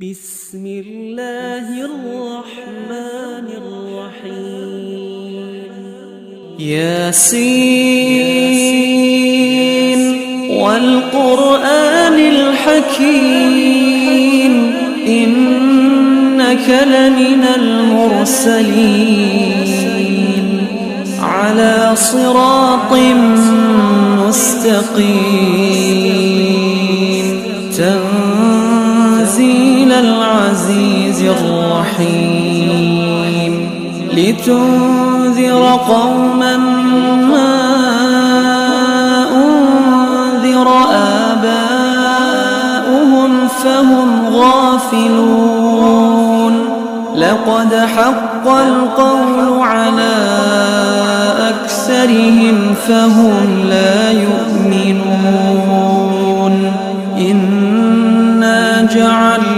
بسم الله الرحمن الرحيم ياسين والقرآن الحكيم إنك لمن المرسلين على صراط مستقيم تنزيل العزيز الرحيم لتنذر قوما ما أنذر آباؤهم فهم غافلون لقد حق القول على أكثرهم فهم لا يؤمنون إنا جعلنا